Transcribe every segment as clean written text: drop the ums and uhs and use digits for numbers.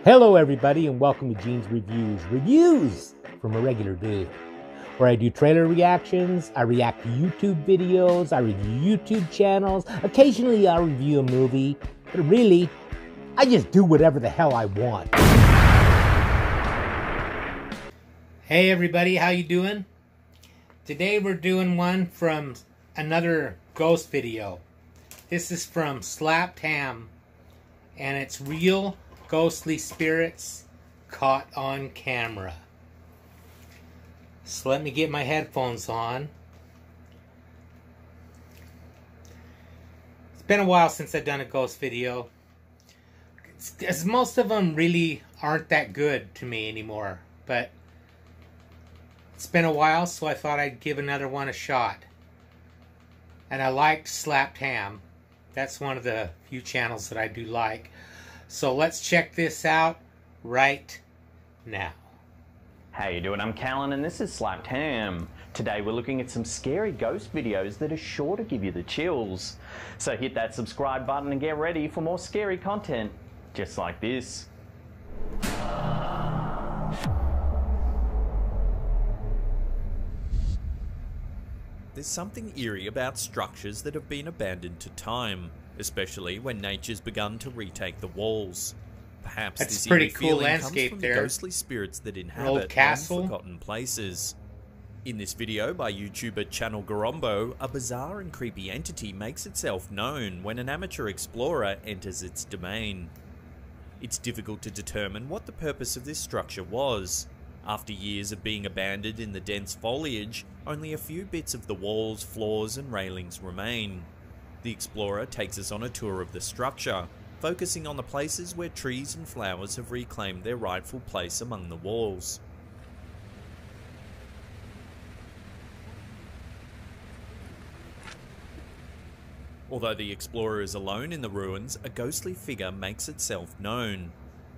Hello everybody and welcome to Gene's Reviews from a regular dude, where I do trailer reactions, I react to YouTube videos, I review YouTube channels, occasionally I'll review a movie, but really, I just do whatever the hell I want. Hey everybody, how you doing? Today we're doing one from another ghost video. This is from Slapped Ham, and it's real ghostly spirits caught on camera. So let me get my headphones on. It's been a while since I've done a ghost video, as most of them really aren't that good to me anymore, but it's been a while, so I thought I'd give another one a shot. And I liked Slapped Ham. That's one of the few channels that I do like. So let's check this out right now. How you doing? I'm Callan and this is Slapped Ham. Today we're looking at some scary ghost videos that are sure to give you the chills. So hit that subscribe button and get ready for more scary content just like this. There's something eerie about structures that have been abandoned to time, especially when nature's begun to retake the walls. Perhaps That's this pretty eerie cool feeling landscape comes from there. the ghostly spirits that old inhabit castle. long-forgotten places. In this video by YouTuber Channel Garombo, a bizarre and creepy entity makes itself known when an amateur explorer enters its domain. It's difficult to determine what the purpose of this structure was. After years of being abandoned in the dense foliage, only a few bits of the walls, floors and railings remain. The explorer takes us on a tour of the structure, focusing on the places where trees and flowers have reclaimed their rightful place among the walls. Although the explorer is alone in the ruins, a ghostly figure makes itself known.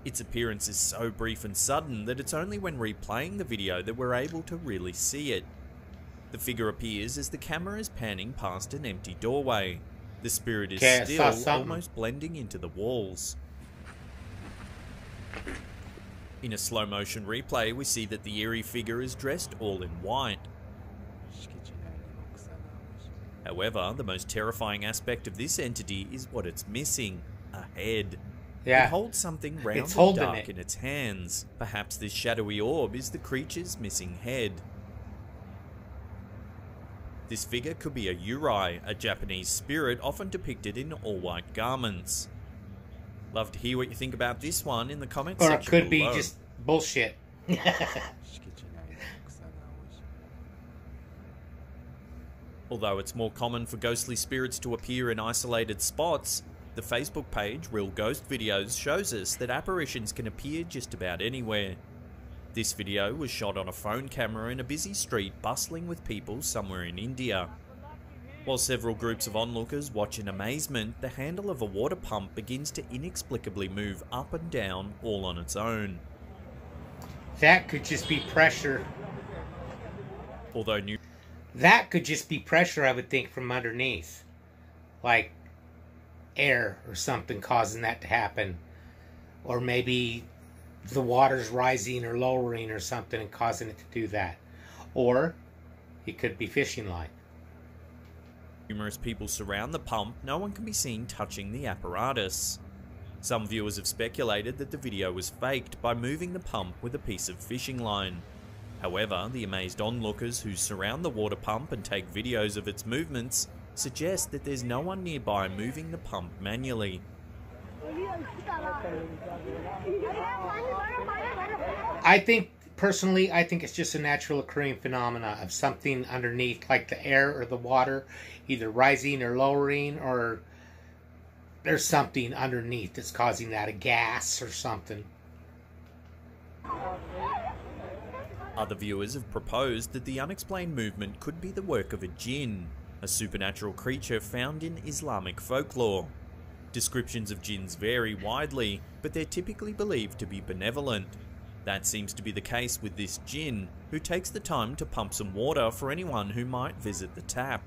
Its appearance is so brief and sudden that it's only when replaying the video that we're able to really see it. The figure appears as the camera is panning past an empty doorway. The spirit is still almost blending into the walls. In a slow motion replay, we see that the eerie figure is dressed all in white. However, the most terrifying aspect of this entity is what it's missing: a head. Yeah. It holds something round It's and holding dark it in its hands. Perhaps this shadowy orb is the creature's missing head. This figure could be a Yurei, a Japanese spirit often depicted in all-white garments. Love to hear what you think about this one in the comments section Or it could be below. just bullshit. Although it's more common for ghostly spirits to appear in isolated spots, the Facebook page Real Ghost Videos shows us that apparitions can appear just about anywhere. This video was shot on a phone camera in a busy street bustling with people somewhere in India. While several groups of onlookers watch in amazement, the handle of a water pump begins to inexplicably move up and down all on its own. That could just be pressure. Although That could just be pressure, I would think, from underneath. Like air or something causing that to happen. Or maybe the water's rising or lowering or something and causing it to do that. Or it could be fishing line. numerous people surround the pump, no one can be seen touching the apparatus. Some viewers have speculated that the video was faked by moving the pump with a piece of fishing line. However, the amazed onlookers who surround the water pump and take videos of its movements suggest that there's no one nearby moving the pump manually. Personally, I think it's just a natural occurring phenomena of something underneath, like the air or the water, either rising or lowering, or there's something underneath that's causing that, a gas or something. Other viewers have proposed that the unexplained movement could be the work of a jinn, a supernatural creature found in Islamic folklore. Descriptions of jinns vary widely, but they're typically believed to be benevolent. That seems to be the case with this jinn, who takes the time to pump some water for anyone who might visit the tap.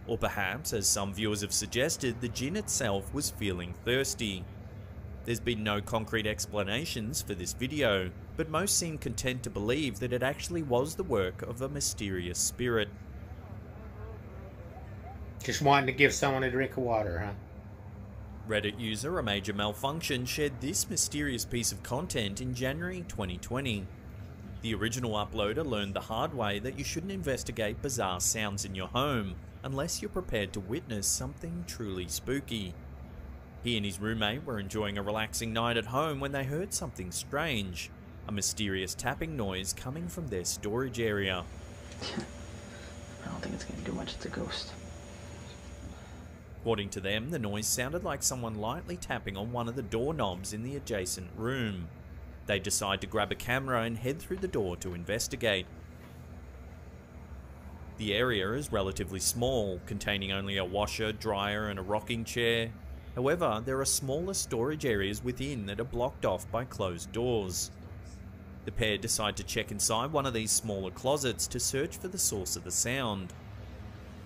Or perhaps, as some viewers have suggested, the jinn itself was feeling thirsty. There's been no concrete explanations for this video, but most seem content to believe that it actually was the work of a mysterious spirit. Just wanting to give someone a drink of water, huh? Reddit user A Major Malfunction shared this mysterious piece of content in January 2020. The original uploader learned the hard way that you shouldn't investigate bizarre sounds in your home unless you're prepared to witness something truly spooky. He and his roommate were enjoying a relaxing night at home when they heard something strange, a mysterious tapping noise coming from their storage area. I don't think it's going to do much. It's a ghost. According to them, the noise sounded like someone lightly tapping on one of the doorknobs in the adjacent room. They decide to grab a camera and head through the door to investigate. The area is relatively small, containing only a washer, dryer and a rocking chair. However, there are smaller storage areas within that are blocked off by closed doors. The pair decide to check inside one of these smaller closets to search for the source of the sound.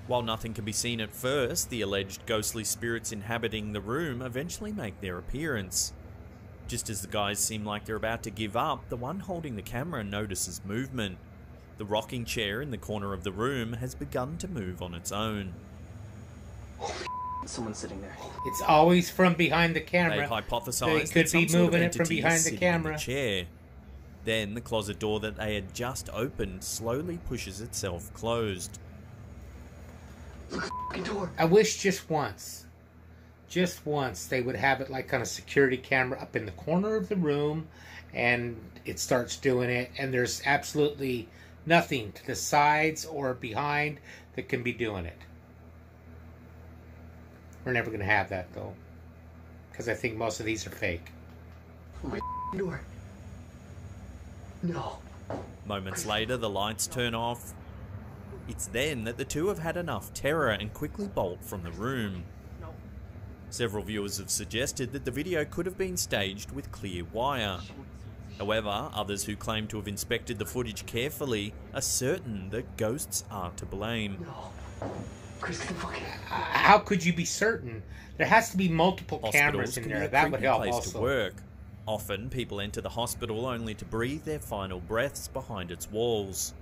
While nothing can be seen at first, the alleged ghostly spirits inhabiting the room eventually make their appearance. Just as the guys seem like they're about to give up, the one holding the camera notices movement. The rocking chair in the corner of the room has begun to move on its own. Someone's sitting there. It's always from behind the They camera. hypothesized They could that some be sort of moving it from entity is behind the sitting in camera. chair. Then the closet door that they had just opened slowly pushes itself closed. Door. I wish just once they would have it like on a security camera up in the corner of the room, and it starts doing it, and there's absolutely nothing to the sides or behind that can be doing it. We're never going to have that, though, because I think most of these are fake. Oh my door. No. Moments later, the lights turn off. It's then that the two have had enough terror and quickly bolt from the room. Several viewers have suggested that the video could have been staged with clear wire. However, others who claim to have inspected the footage carefully are certain that ghosts are to blame. No. Chris, get the fuck out. How could you be certain? There has to be multiple cameras Hospitals in can there. be a That would creepy help place also. to work. Often, people enter the hospital only to breathe their final breaths behind its walls.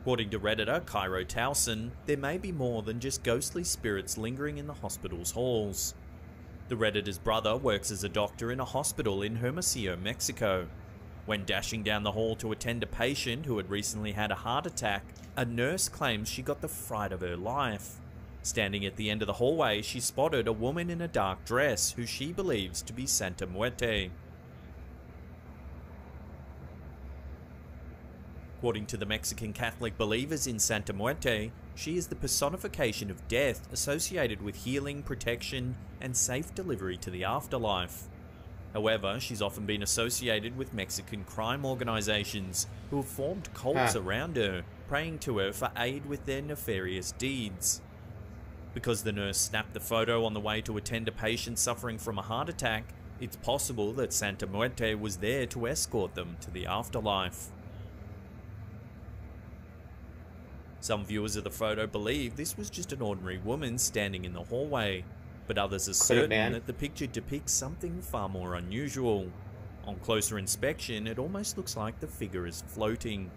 According to Redditor Cairo Towson, there may be more than just ghostly spirits lingering in the hospital's halls. The Redditor's brother works as a doctor in a hospital in Hermosillo, Mexico. When dashing down the hall to attend a patient who had recently had a heart attack, a nurse claims she got the fright of her life. Standing at the end of the hallway, she spotted a woman in a dark dress who she believes to be Santa Muerte. According to the Mexican Catholic believers in Santa Muerte, she is the personification of death associated with healing, protection, and safe delivery to the afterlife. However, she's often been associated with Mexican crime organizations who have formed cults around her, praying to her for aid with their nefarious deeds. Because the nurse snapped the photo on the way to attend a patient suffering from a heart attack, it's possible that Santa Muerte was there to escort them to the afterlife. Some viewers of the photo believe this was just an ordinary woman standing in the hallway, but others are certain that the picture depicts something far more unusual. On closer inspection, it almost looks like the figure is floating.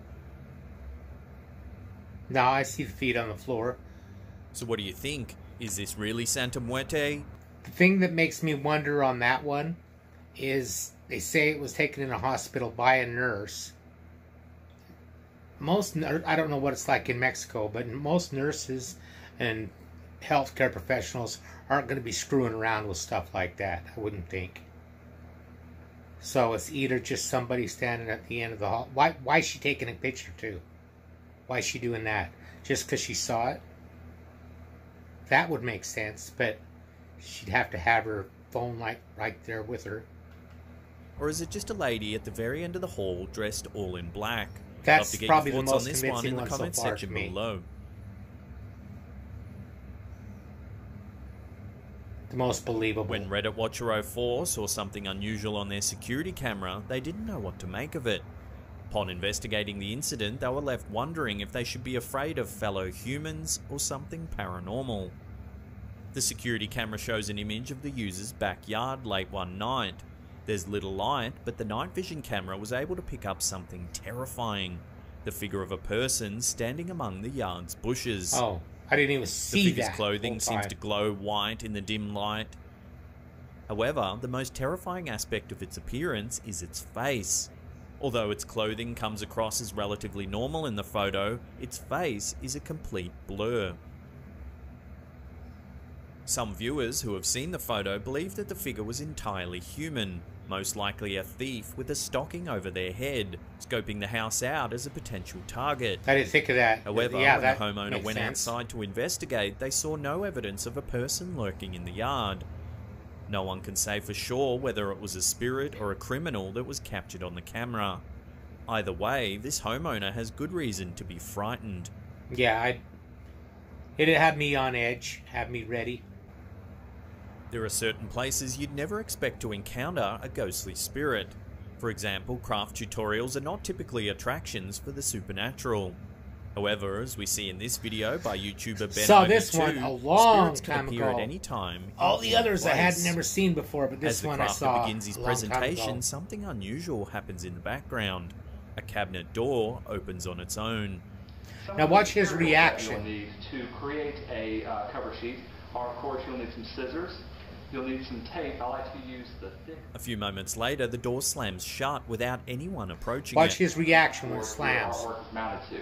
Now I see the feet on the floor. So what do you think? Is this really Santa Muerte? The thing that makes me wonder on that one is they say it was taken in a hospital by a nurse. I don't know what it's like in Mexico, but most nurses and healthcare professionals aren't going to be screwing around with stuff like that, I wouldn't think. So it's either just somebody standing at the end of the hall. Why is she taking a picture too? Why is she doing that? Just because she saw it? That would make sense, but she'd have to have her phone like right there with her. Or is it just a lady at the very end of the hall dressed all in black? That's Love to get probably your the thoughts most on this one convincing in the one so comment far section to me. below. The most believable. When Reddit Watcher 04 saw something unusual on their security camera, they didn't know what to make of it. Upon investigating the incident, they were left wondering if they should be afraid of fellow humans or something paranormal. The security camera shows an image of the user's backyard late one night. There's little light, but the night vision camera was able to pick up something terrifying. The figure of a person standing among the yard's bushes. Oh, I didn't even see the that. figure's clothing seems to glow white in the dim light. However, the most terrifying aspect of its appearance is its face. Although its clothing comes across as relatively normal in the photo, its face is a complete blur. Some viewers who have seen the photo believe that the figure was entirely human, most likely a thief with a stocking over their head, scoping the house out as a potential target. I didn't think of that. However, yeah, when the homeowner went sense. outside to investigate, they saw no evidence of a person lurking in the yard. No one can say for sure whether it was a spirit or a criminal that was captured on the camera. Either way, this homeowner has good reason to be frightened. Yeah, it had me on edge, had me ready. There are certain places you'd never expect to encounter a ghostly spirit. For example, craft tutorials are not typically attractions for the supernatural. However, as we see in this video by YouTuber Ben Saw this one a long time appear ago. at any time. All the others I had never seen before, but this one I saw. As the crafter begins his presentation, something unusual happens in the background. A cabinet door opens on its own. Now watch his reaction. You'll need to create a cover sheet, or of course you'll need some scissors. You'll need some tape. I like to use the thick. A few moments later, the door slams shut without anyone approaching Watch it. his reaction when it slams. Our work is mounted to.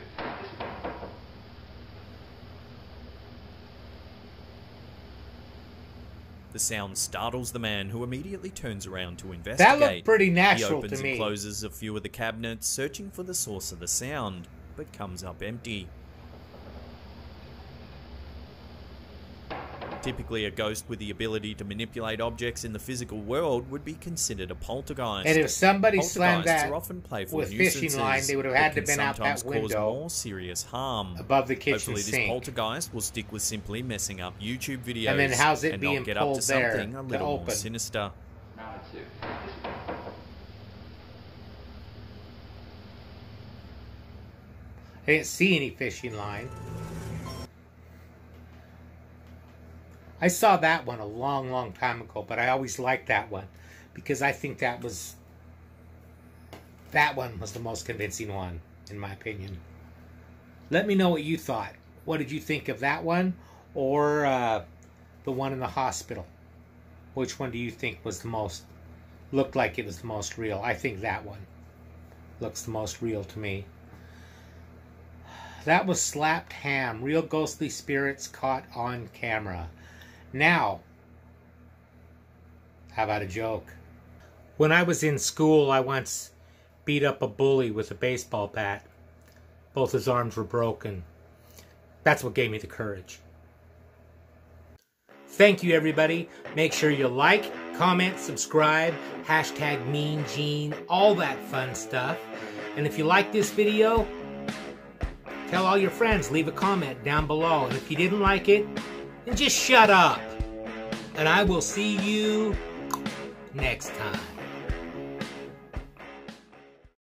The sound startles the man, who immediately turns around to investigate. That looked pretty natural he opens to me. and closes a few of the cabinets, searching for the source of the sound, but comes up empty. Typically, a ghost with the ability to manipulate objects in the physical world would be considered a poltergeist. And if somebody slammed Poltergeists that are often playful with fishing line, they would have had to have been out that cause window more serious harm. above the kitchen Hopefully, sink. this poltergeist will stick with simply messing up YouTube videos And then how's it and being not get up pulled to there something a to little more open? sinister. Mounted to. I didn't see any fishing line. I saw that one a long, long time ago, but I always liked that one because I think that one was the most convincing one, in my opinion. Let me know what you thought. What did you think of that one or the one in the hospital? Which one do you think was the most, looked like it was the most real? I think that one looks the most real to me. That was Slapped Ham, real ghostly spirits caught on camera. Now, how about a joke? When I was in school, I once beat up a bully with a baseball bat. Both his arms were broken. That's what gave me the courage. Thank you, everybody. Make sure you like, comment, subscribe, hashtag meangene, all that fun stuff. And if you like this video, tell all your friends, leave a comment down below. And if you didn't like it, then just shut up. And I will see you next time.